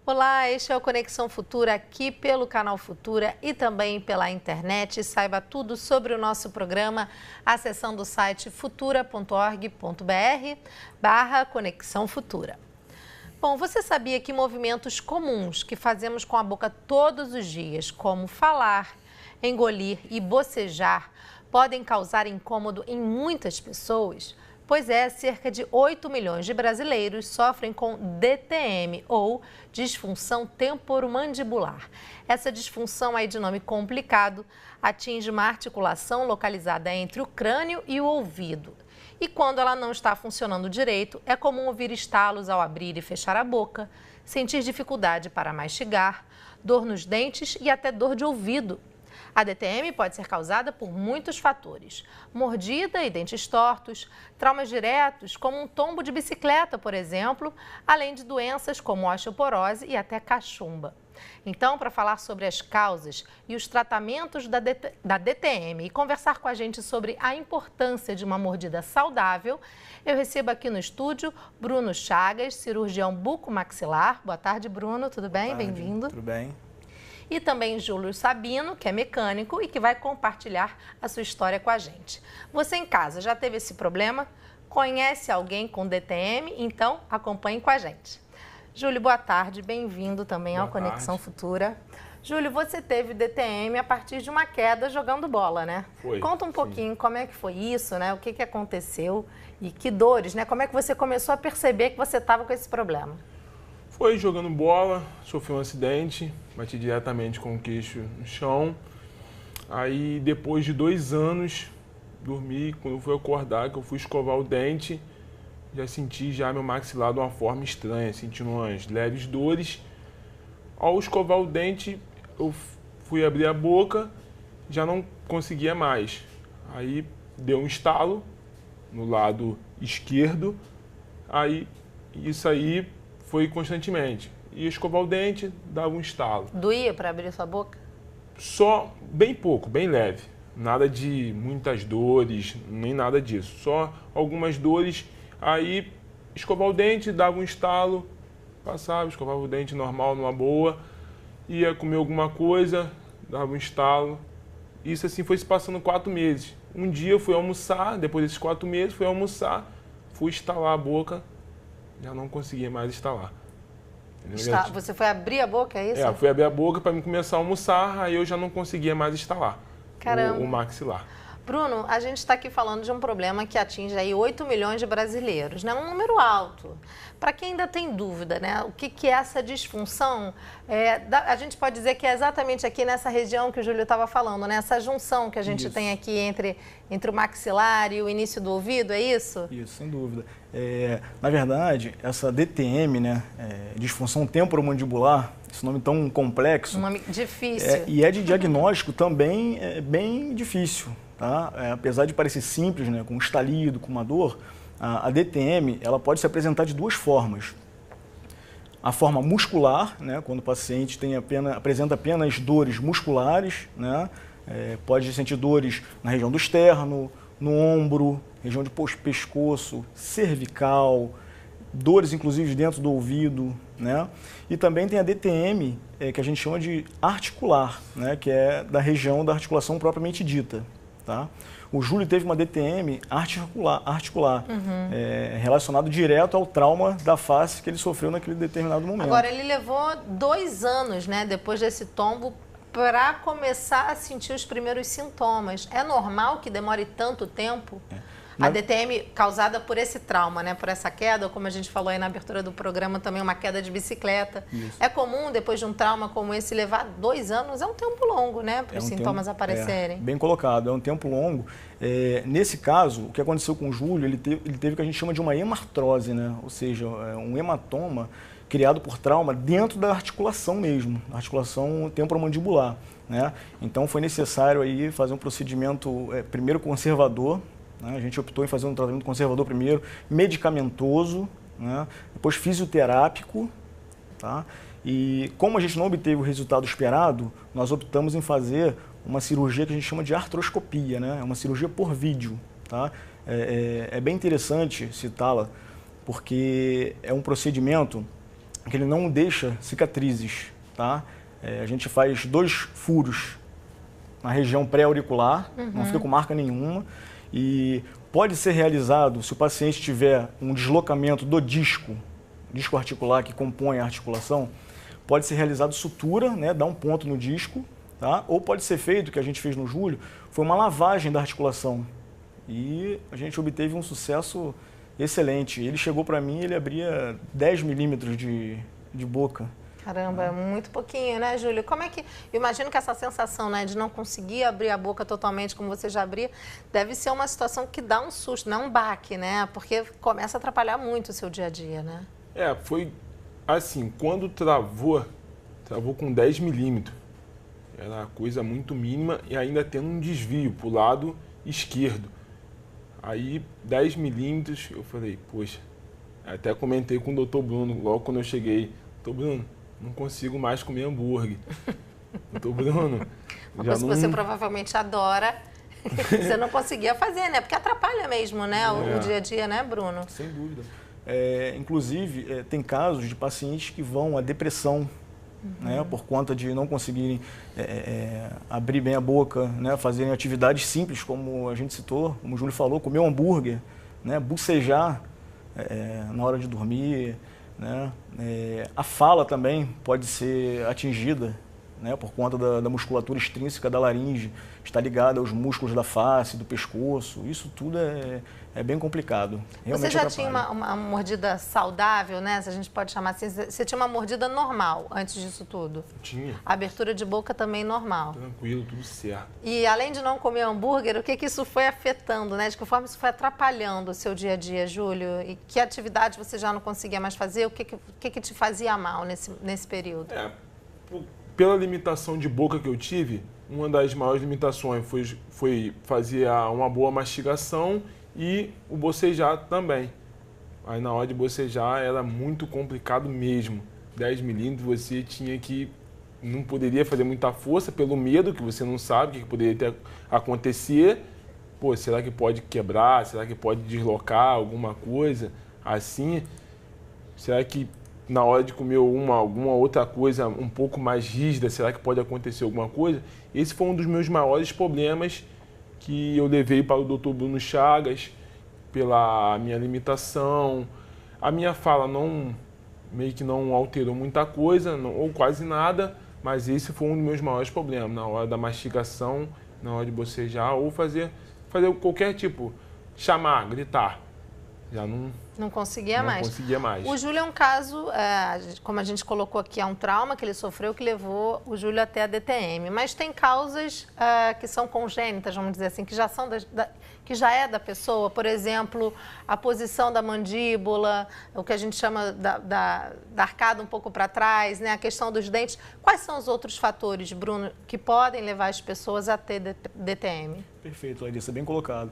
Olá, este é o Conexão Futura aqui pelo canal Futura e também pela internet. Saiba tudo sobre o nosso programa acessando o site futura.org.br/Conexão Futura. Bom, você sabia que movimentos comuns que fazemos com a boca todos os dias, como falar, engolir e bocejar, podem causar incômodo em muitas pessoas? Pois é, cerca de 8 milhões de brasileiros sofrem com DTM, ou disfunção temporomandibular. Essa disfunção aí de nome complicado atinge uma articulação localizada entre o crânio e o ouvido. E quando ela não está funcionando direito, é comum ouvir estalos ao abrir e fechar a boca, sentir dificuldade para mastigar, dor nos dentes e até dor de ouvido. A DTM pode ser causada por muitos fatores: mordida e dentes tortos, traumas diretos, como um tombo de bicicleta, por exemplo, além de doenças como osteoporose e até cachumba. Então, para falar sobre as causas e os tratamentos da DTM e conversar com a gente sobre a importância de uma mordida saudável, eu recebo aqui no estúdio Bruno Chagas, cirurgião bucomaxilar. Boa tarde, Bruno. Tudo bem? Bem-vindo. Tudo bem. E também Júlio Sabino, que é mecânico e que vai compartilhar a sua história com a gente. Você em casa já teve esse problema? Conhece alguém com DTM? Então acompanhe com a gente. Júlio, boa tarde, bem-vindo também ao Conexão Futura. Júlio, você teve DTM a partir de uma queda jogando bola, né? Foi. Conta um pouquinho como é que foi isso, né? O que aconteceu e que dores, né? Como é que você começou a perceber que você estava com esse problema? Foi jogando bola, sofri um acidente, bati diretamente com o queixo no chão. Aí, depois de 2 anos, dormi. Quando eu fui acordar, que eu fui escovar o dente, já senti meu maxilar de uma forma estranha, sentindo umas leves dores. Ao escovar o dente, eu fui abrir a boca, já não conseguia mais. Aí, deu um estalo no lado esquerdo, isso aí foi constantemente. Ia escovar o dente, dava um estalo. Doía para abrir sua boca? Só bem pouco, bem leve. Nada de muitas dores, nem nada disso. Só algumas dores. Aí, escovar o dente, dava um estalo, passava, escovava o dente normal, numa boa. Ia comer alguma coisa, dava um estalo. Isso assim foi se passando 4 meses. Um dia eu fui almoçar, depois desses 4 meses, fui almoçar, fui estalar a boca, já não conseguia mais estalar. Você foi abrir a boca, é isso? Fui abrir a boca para começar a almoçar, aí eu já não conseguia mais estalar. Caramba. O maxilar. Bruno, a gente está aqui falando de um problema que atinge aí 8 milhões de brasileiros, né? Um número alto. Para quem ainda tem dúvida, né? O que é essa disfunção? A gente pode dizer que é exatamente aqui nessa região que o Júlio estava falando, né? Essa junção que a gente tem aqui entre o maxilar e o início do ouvido, é isso? Isso, sem dúvida. Na verdade, essa DTM, né? Disfunção temporomandibular, esse nome tão complexo. Um nome difícil. E é de diagnóstico também bem difícil. Tá? Apesar de parecer simples, né, com um estalido, com uma dor, a DTM ela pode se apresentar de 2 formas. A forma muscular, né, quando o paciente apresenta apenas dores musculares, né, pode sentir dores na região do externo, no ombro, região de pescoço, cervical, dores inclusive dentro do ouvido, né? E também tem a DTM, que a gente chama de articular, né, que é da região da articulação propriamente dita. Tá? O Júlio teve uma DTM articular relacionado direto ao trauma da face que ele sofreu naquele determinado momento. Agora, ele levou 2 anos, né, depois desse tombo, para começar a sentir os primeiros sintomas. É normal que demore tanto tempo? A DTM causada por esse trauma, né, por essa queda, como a gente falou aí na abertura do programa, também uma queda de bicicleta. Isso. É comum, depois de um trauma como esse, levar 2 anos? É um tempo longo, né, para os sintomas aparecerem. Bem colocado, é um tempo longo. Nesse caso, o que aconteceu com o Júlio, ele teve o que a gente chama de uma hemartrose, né, ou seja, um hematoma criado por trauma dentro da articulação mesmo, articulação temporomandibular, né. Então foi necessário aí fazer um procedimento primeiro conservador. A gente optou em fazer um tratamento conservador primeiro, medicamentoso, né? Depois fisioterápico. Tá? E como a gente não obteve o resultado esperado, nós optamos em fazer uma cirurgia que a gente chama de artroscopia, né? É uma cirurgia por vídeo. Tá? É bem interessante citá-la, porque é um procedimento que ele não deixa cicatrizes, tá? A gente faz 2 furos na região pré-auricular, não fica com marca nenhuma, e pode ser realizado se o paciente tiver um deslocamento do disco articular que compõe a articulação, pode ser realizado sutura, né, dar um ponto no disco, tá? Ou pode ser feito, o que a gente fez no Júlio, foi uma lavagem da articulação. E a gente obteve um sucesso excelente. Ele chegou para mim, ele abria 10 milímetros de boca. Caramba, é muito pouquinho, né, Júlio? Como é que... Eu imagino que essa sensação, né, de não conseguir abrir a boca totalmente como você já abria, deve ser uma situação que dá um susto, não um baque, né? Porque começa a atrapalhar muito o seu dia a dia, né? Foi assim, quando travou com 10 milímetros. Era uma coisa muito mínima e ainda tendo um desvio para o lado esquerdo. Aí, 10 milímetros, eu falei, poxa, até comentei com o Dr. Bruno, logo quando eu cheguei, Dr. Bruno, não consigo mais comer hambúrguer. Dr. Bruno... Uma coisa que você provavelmente adora, você não conseguia fazer, né? Porque atrapalha mesmo, né, o dia a dia, né, Bruno? Sem dúvida. Inclusive, tem casos de pacientes que vão à depressão, né, por conta de não conseguirem abrir bem a boca, né, fazerem atividades simples, como a gente citou, como o Júlio falou, comer um hambúrguer, né, bocejar na hora de dormir, né, a fala também pode ser atingida, né, por conta da musculatura extrínseca da laringe, está ligada aos músculos da face, do pescoço, isso tudo é bem complicado. Você já tinha uma mordida saudável, né? Se a gente pode chamar assim. Você tinha uma mordida normal antes disso tudo? Tinha. A abertura de boca também normal? Tranquilo, tudo certo. E além de não comer hambúrguer, o que isso foi afetando, né? De que forma isso foi atrapalhando o seu dia a dia, Júlio? E que atividade você já não conseguia mais fazer? O que te fazia mal nesse período? Pela limitação de boca que eu tive, uma das maiores limitações foi fazer uma boa mastigação e o bocejar também. Aí na hora de bocejar era muito complicado mesmo. 10 milímetros você tinha que... Não poderia fazer muita força pelo medo, que você não sabe o que poderia acontecer. Pô, será que pode quebrar? Será que pode deslocar alguma coisa assim? Será que na hora de comer alguma outra coisa um pouco mais rígida, será que pode acontecer alguma coisa? Esse foi um dos meus maiores problemas que eu levei para o Dr. Bruno Chagas, pela minha limitação. A minha fala meio que não alterou muita coisa, ou quase nada, mas esse foi um dos meus maiores problemas, na hora da mastigação, na hora de bocejar, ou fazer qualquer tipo, chamar, gritar. Já não conseguia mais. Não conseguia mais. O Júlio é um caso, como a gente colocou aqui, é um trauma que ele sofreu que levou o Júlio até a DTM. Mas tem causas que são congênitas, vamos dizer assim, que que já é da pessoa. Por exemplo, a posição da mandíbula, o que a gente chama da arcada um pouco para trás, né? A questão dos dentes. Quais são os outros fatores, Bruno, que podem levar as pessoas a ter DTM? Perfeito, Larissa, bem colocado.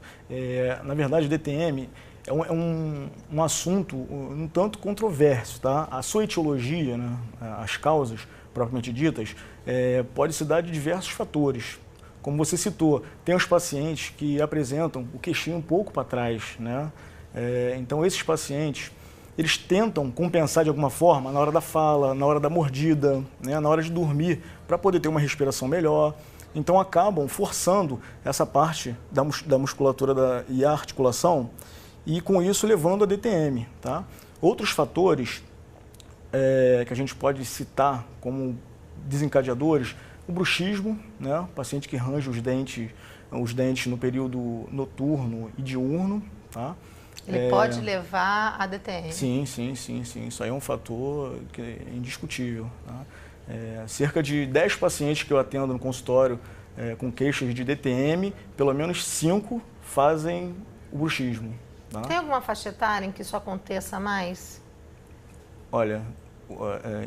Na verdade, DTM é um assunto um tanto controverso, tá? A sua etiologia, né, as causas propriamente ditas, pode se dar de diversos fatores. Como você citou, tem os pacientes que apresentam o queixinho um pouco para trás, né? Então, esses pacientes, eles tentam compensar de alguma forma na hora da fala, na hora da mordida, né, na hora de dormir, para poder ter uma respiração melhor. Então, acabam forçando essa parte da musculatura e a articulação, e com isso levando a DTM. Tá? Outros fatores que a gente pode citar como desencadeadores, o bruxismo, né? O paciente que range os dentes no período noturno e diurno. Tá? Ele pode levar a DTM? Sim. Isso aí é um fator que é indiscutível. Tá? Cerca de 10 pacientes que eu atendo no consultório com queixas de DTM, pelo menos 5 fazem o bruxismo. Tá? Tem alguma faixa etária em que isso aconteça mais? Olha,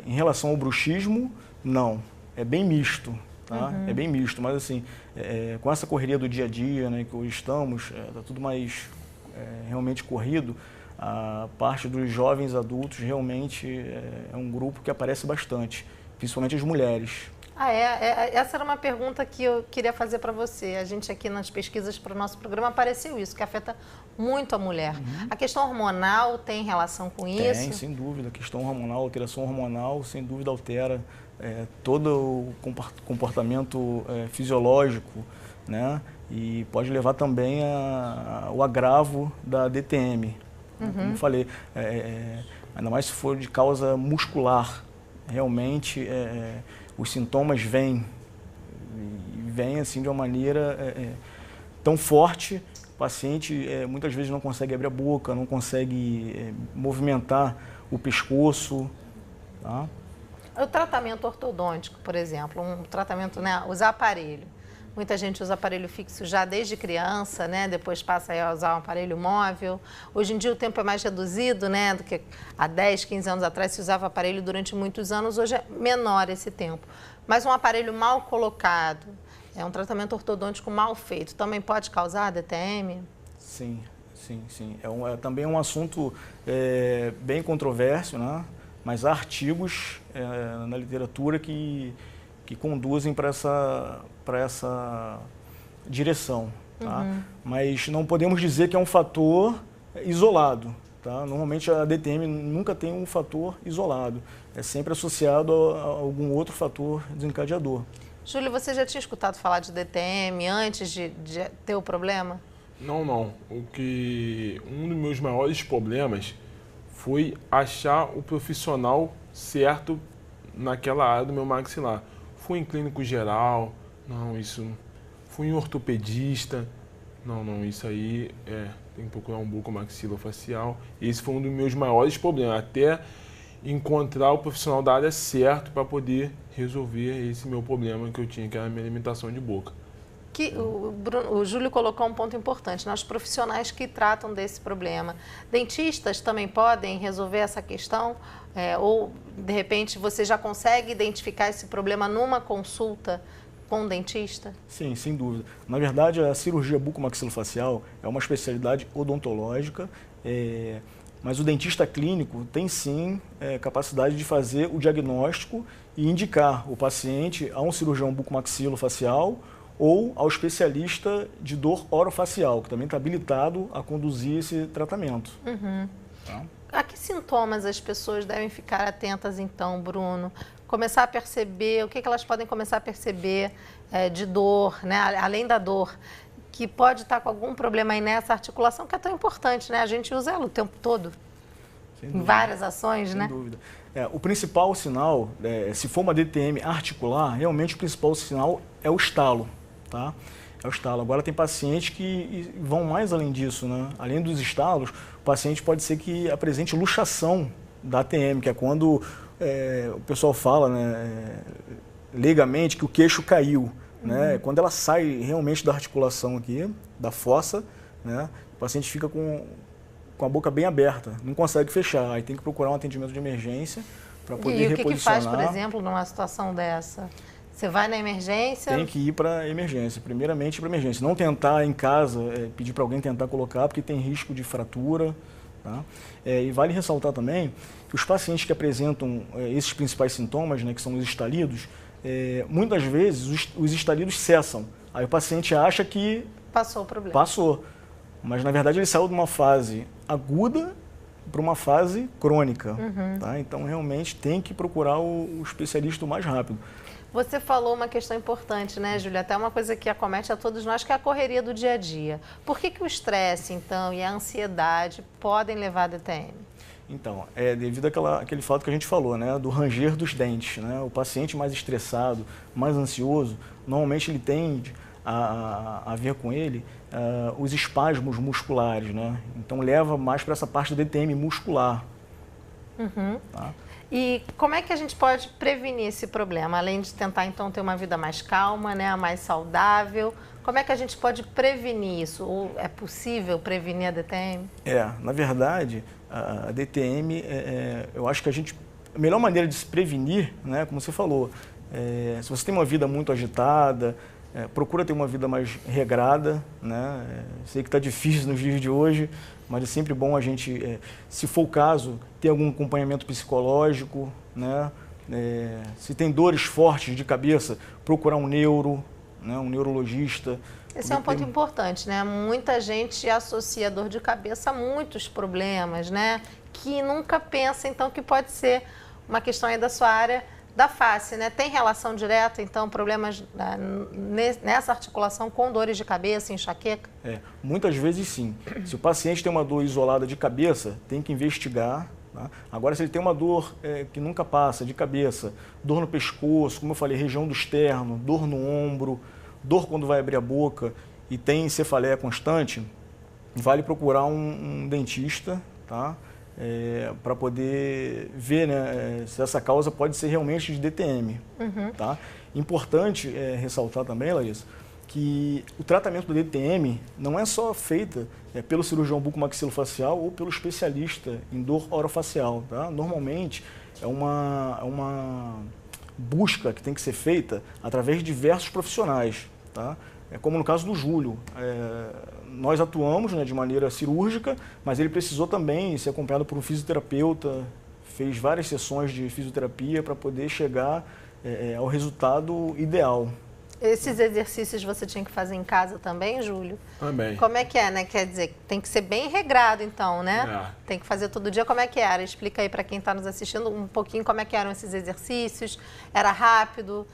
em relação ao bruxismo, não. É bem misto. Tá? Uhum. É bem misto, mas assim, com essa correria do dia a dia, né, que hoje estamos, está tudo mais realmente corrido, a parte dos jovens adultos realmente é um grupo que aparece bastante, principalmente as mulheres. Essa era uma pergunta que eu queria fazer para você. A gente aqui nas pesquisas para o nosso programa apareceu isso, que afeta muito a mulher. A questão hormonal tem relação com isso? Tem, sem dúvida. A questão hormonal, a alteração hormonal, sem dúvida altera todo o comportamento fisiológico, né? E pode levar também ao agravo da DTM. Como eu falei, ainda mais se for de causa muscular. Realmente, os sintomas vêm assim de uma maneira tão forte, o paciente muitas vezes não consegue abrir a boca, não consegue movimentar o pescoço. Tá? O tratamento ortodôntico, por exemplo, um tratamento, né, usar aparelho. Muita gente usa aparelho fixo já desde criança, né? Depois passa a usar um aparelho móvel. Hoje em dia o tempo é mais reduzido, né? Do que há 10, 15 anos atrás se usava aparelho durante muitos anos, hoje é menor esse tempo. Mas um aparelho mal colocado, um tratamento ortodôntico mal feito, também pode causar DTM? Sim. É também um assunto bem controverso, né? Mas há artigos na literatura que conduzem para essa direção. Tá? Mas não podemos dizer que é um fator isolado. Tá? Normalmente a DTM nunca tem um fator isolado. É sempre associado a algum outro fator desencadeador. Júlio, você já tinha escutado falar de DTM antes de ter o problema? Não. Um dos meus maiores problemas foi achar o profissional certo naquela área do meu maxilar. Fui em clínico geral, fui em ortopedista, isso aí tem que procurar um bucomaxilofacial. Esse foi um dos meus maiores problemas, até encontrar o profissional da área certo para poder resolver esse meu problema que eu tinha, que era a minha alimentação de boca. O Júlio colocou um ponto importante, os profissionais que tratam desse problema. Dentistas também podem resolver essa questão? Ou, de repente, você já consegue identificar esse problema numa consulta com o dentista? Sim, sem dúvida. Na verdade, a cirurgia bucomaxilofacial é uma especialidade odontológica, mas o dentista clínico tem sim capacidade de fazer o diagnóstico e indicar o paciente a um cirurgião bucomaxilofacial ou ao especialista de dor orofacial, que também está habilitado a conduzir esse tratamento. Tá? A que sintomas as pessoas devem ficar atentas então, Bruno? Começar a perceber, o que elas podem começar a perceber de dor, né? Além da dor, que pode estar com algum problema aí nessa articulação, que é tão importante, né? A gente usa ela o tempo todo, em várias ações, né? Sem dúvida. O principal sinal, se for uma DTM articular, realmente o principal sinal é o estalo. Tá? É o estalo. Agora tem pacientes que vão mais além disso, né? Além dos estalos, o paciente pode ser que apresente luxação da ATM, que é quando o pessoal fala, né, leigamente, que o queixo caiu. Né? Quando ela sai realmente da articulação aqui, da fossa, né, o paciente fica com a boca bem aberta, não consegue fechar. Aí tem que procurar um atendimento de emergência para poder reposicionar. E o que faz, por exemplo, numa situação dessa? Você vai na emergência? Tem que ir para a emergência, primeiramente para a emergência. Não tentar em casa, pedir para alguém tentar colocar, porque tem risco de fratura. Tá? E vale ressaltar também que os pacientes que apresentam esses principais sintomas, né, que são os estalidos, muitas vezes os estalidos cessam. Aí o paciente acha que passou o problema. Passou. Mas na verdade ele saiu de uma fase aguda para uma fase crônica. Tá? Então realmente tem que procurar o especialista o mais rápido. Você falou uma questão importante, né, Júlia? Até uma coisa que acomete a todos nós, que é a correria do dia a dia. Por que o estresse, então, e a ansiedade podem levar a DTM? Então, devido àquele fato que a gente falou, né, do ranger dos dentes. Né? O paciente mais estressado, mais ansioso, normalmente ele tende a ver com ele os espasmos musculares. Né? Então, leva mais para essa parte da DTM muscular. Tá? E como é que a gente pode prevenir esse problema? Além de tentar, então, ter uma vida mais calma, né, mais saudável, como é que a gente pode prevenir isso? Ou é possível prevenir a DTM? Na verdade, a DTM, eu acho que a melhor maneira de se prevenir, né, como você falou, se você tem uma vida muito agitada, procura ter uma vida mais regrada, né? Sei que está difícil nos dias de hoje, mas é sempre bom a gente, se for o caso, ter algum acompanhamento psicológico, né? Se tem dores fortes de cabeça, procurar um né, um neurologista. Esse é um ponto importante, né? Muita gente associa a dor de cabeça a muitos problemas, né? Que nunca pensa, então, que pode ser uma questão aí da sua área da face, né? Tem relação direta, então, problemas nessa articulação com dores de cabeça, enxaqueca? Muitas vezes sim. Se o paciente tem uma dor isolada de cabeça, tem que investigar. Tá? Agora, se ele tem uma dor que nunca passa, de cabeça, dor no pescoço, como eu falei, região do externo, dor no ombro, dor quando vai abrir a boca e tem cefaleia constante, vale procurar um dentista, tá? Para poder ver, né, se essa causa pode ser realmente de DTM. Tá? Importante ressaltar também, Larissa, que o tratamento do DTM não é só feito pelo cirurgião bucomaxilofacial ou pelo especialista em dor orofacial. Tá? Normalmente é uma busca que tem que ser feita através de diversos profissionais. Tá? Como no caso do Júlio, nós atuamos, né, de maneira cirúrgica, mas ele precisou também ser acompanhado por um fisioterapeuta, fez várias sessões de fisioterapia para poder chegar ao resultado ideal. Esses exercícios você tinha que fazer em casa também, Júlio? Também. Como é que é, né? Quer dizer, tem que ser bem regrado, então, né? Tem que fazer todo dia. Como é que era? Explica aí para quem está nos assistindo um pouquinho como é que eram esses exercícios. Era rápido?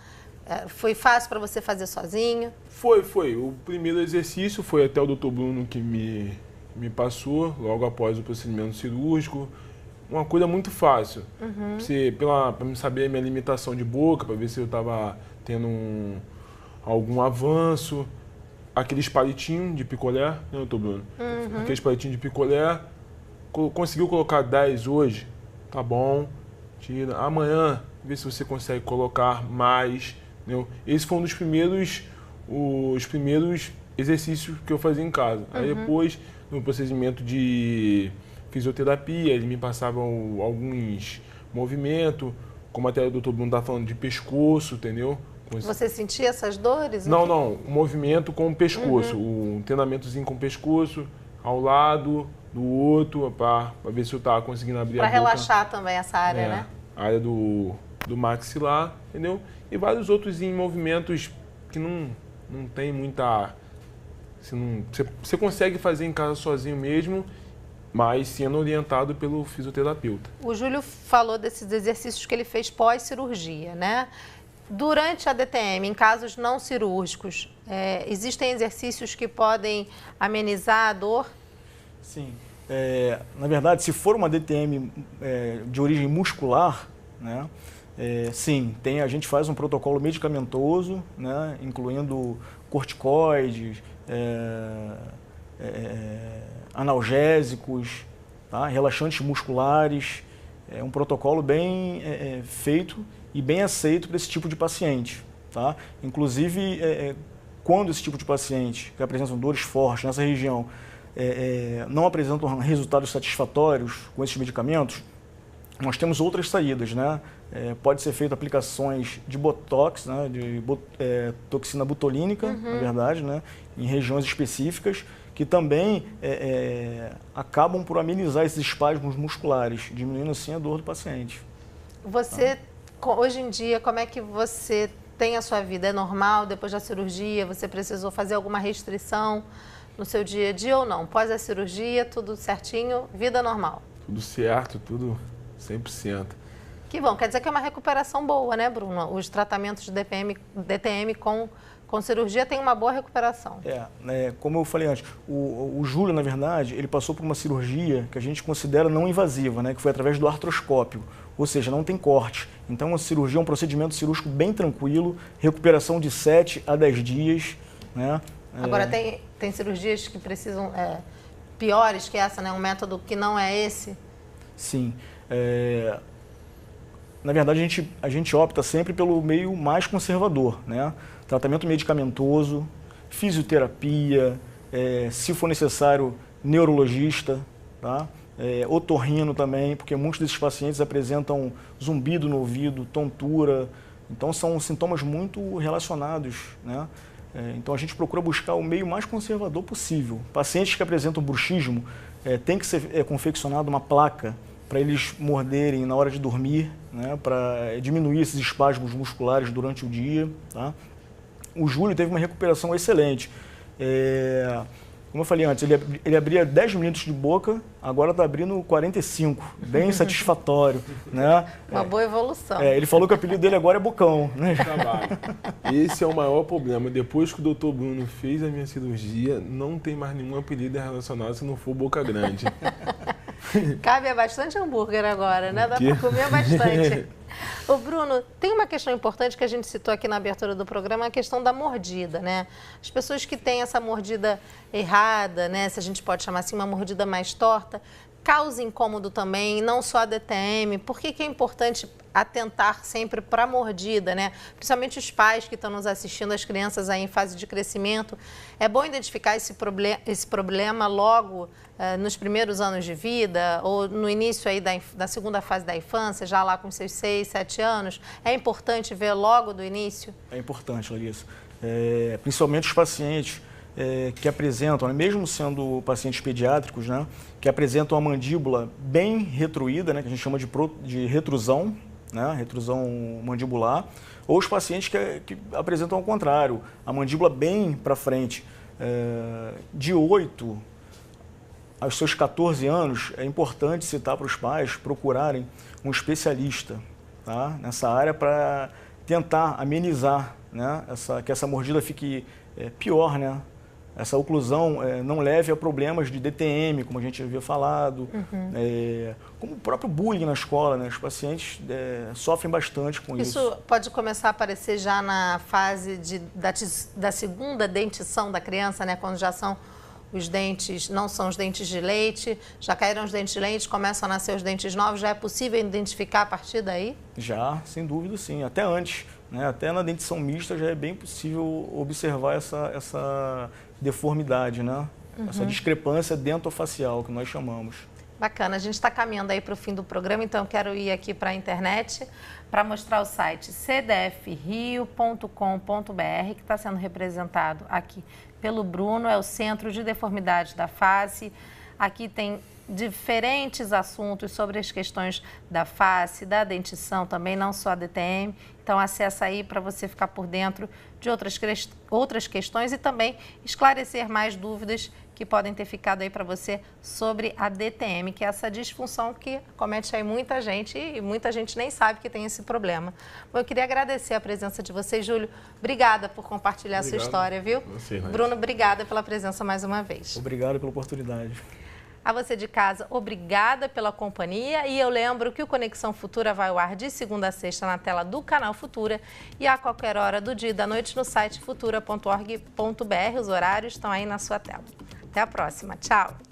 Foi fácil para você fazer sozinho? Foi. O primeiro exercício foi até o Dr. Bruno que me passou, logo após o procedimento cirúrgico. Uma coisa muito fácil. Para me saber a minha limitação de boca, para ver se eu estava tendo algum avanço. Aqueles palitinhos de picolé, né, Dr. Bruno? Aqueles palitinhos de picolé. Conseguiu colocar 10 hoje? Tá bom. Tira. Amanhã, vê se você consegue colocar mais. Esse foi um dos primeiros exercícios que eu fazia em casa. Aí depois, no procedimento de fisioterapia, ele me passava alguns movimentos, como até o Dr. Bruno está falando, de pescoço, entendeu? Você sentia essas dores? Não, o movimento com o pescoço, um treinamentozinho com o pescoço, ao lado do outro, para ver se eu estava conseguindo abrir a boca. Para relaxar também essa área, né? A área do maxilar, entendeu? E vários outros movimentos que não tem muita... Você consegue fazer em casa sozinho mesmo, mas sendo orientado pelo fisioterapeuta. O Júlio falou desses exercícios que ele fez pós-cirurgia, né? Durante a DTM, em casos não cirúrgicos, existem exercícios que podem amenizar a dor? Sim. Na verdade, se for uma DTM de origem muscular, né? Sim, a gente faz um protocolo medicamentoso, né, incluindo corticoides, analgésicos, tá, relaxantes musculares. É um protocolo bem feito e bem aceito para esse tipo de paciente. Tá? Inclusive, quando esse tipo de paciente que apresentam dores fortes nessa região não apresentam resultados satisfatórios com esses medicamentos, nós temos outras saídas, né? Pode ser feito aplicações de botox, né? De toxina botulínica, na verdade, né? Em regiões específicas, que também acabam por amenizar esses espasmos musculares, diminuindo assim a dor do paciente. Você, hoje em dia, como é que você tem a sua vida? É normal, depois da cirurgia, você precisou fazer alguma restrição no seu dia a dia ou não? Pós a cirurgia, tudo certinho, vida normal? Tudo certo, tudo 100%. Que bom, quer dizer que é uma recuperação boa, né, Bruno? Os tratamentos de DTM com cirurgia têm uma boa recuperação. Como eu falei antes, o Júlio, na verdade, ele passou por uma cirurgia que a gente considera não invasiva, né, que foi através do artroscópio, ou seja, não tem corte. Então, uma cirurgia é um procedimento cirúrgico bem tranquilo, recuperação de 7 a 10 dias. Né? Agora, tem cirurgias que precisam piores que essa, né? Um método que não é esse? Sim. Na verdade, a gente opta sempre pelo meio mais conservador, né? Tratamento medicamentoso, fisioterapia, se for necessário, neurologista, tá? Otorrino também, porque muitos desses pacientes apresentam zumbido no ouvido, tontura, então são sintomas muito relacionados, né? Então a gente procura buscar o meio mais conservador possível. Pacientes que apresentam bruxismo, tem que ser confeccionada uma placa para eles morderem na hora de dormir, né, para diminuir esses espasmos musculares durante o dia. Tá? O Júlio teve uma recuperação excelente. Como eu falei antes, ele abria 10 minutos de boca, agora está abrindo 45, bem satisfatório. Né? Uma boa evolução. Ele falou que o apelido dele agora é Bocão. Né? Esse é o maior problema. Depois que o Dr. Bruno fez a minha cirurgia, não tem mais nenhum apelido relacionado se não for Boca Grande. Cabe a bastante hambúrguer agora, né? Dá para comer bastante. Ô Bruno, tem uma questão importante que a gente citou aqui na abertura do programa, a questão da mordida, né? As pessoas que têm essa mordida errada, né? Se a gente pode chamar assim, uma mordida mais torta, causa incômodo também, não só a DTM. Por que é importante atentar sempre para a mordida, né? Principalmente os pais que estão nos assistindo, as crianças aí em fase de crescimento. É bom identificar esse problema logo nos primeiros anos de vida ou no início aí da segunda fase da infância, já lá com seus 6, 7 anos. É importante ver logo do início? É importante, Larissa. Principalmente os pacientes que apresentam, né, mesmo sendo pacientes pediátricos, né, que apresentam a mandíbula bem retruída, né, que a gente chama de retrusão, né, retrusão mandibular, ou os pacientes que apresentam ao contrário, a mandíbula bem para frente. De 8 aos seus 14 anos, é importante citar para os pais procurarem um especialista, tá, nessa área para tentar amenizar, né, que essa mordida fique pior, né? Essa oclusão não leve a problemas de DTM, como a gente havia falado, como o próprio bullying na escola, né? Os pacientes sofrem bastante com isso. Isso pode começar a aparecer já na fase da segunda dentição da criança, né? Quando já são os dentes, não são os dentes de leite, já caíram os dentes de leite, começam a nascer os dentes novos, já é possível identificar a partir daí? Já, sem dúvida sim, até antes, né? Até na dentição mista já é bem possível observar essa deformidade, né? Essa discrepância dentofacial que nós chamamos. Bacana, a gente está caminhando aí para o fim do programa, então eu quero ir aqui para a internet para mostrar o site cdfrio.com.br, que está sendo representado aqui pelo Bruno, é o Centro de Deformidade da Face. Aqui tem diferentes assuntos sobre as questões da face, da dentição também, não só a DTM. Então acessa aí para você ficar por dentro de outras questões e também esclarecer mais dúvidas que podem ter ficado aí para você sobre a DTM, que é essa disfunção que comete aí muita gente e muita gente nem sabe que tem esse problema. Bom, eu queria agradecer a presença de vocês, Júlio. Obrigada por compartilhar a sua história, viu? Bruno, obrigada pela presença mais uma vez. Obrigado pela oportunidade. A você de casa, obrigada pela companhia e eu lembro que o Conexão Futura vai ao ar de segunda a sexta na tela do canal Futura e a qualquer hora do dia e da noite no site futura.org.br. Os horários estão aí na sua tela. Até a próxima. Tchau!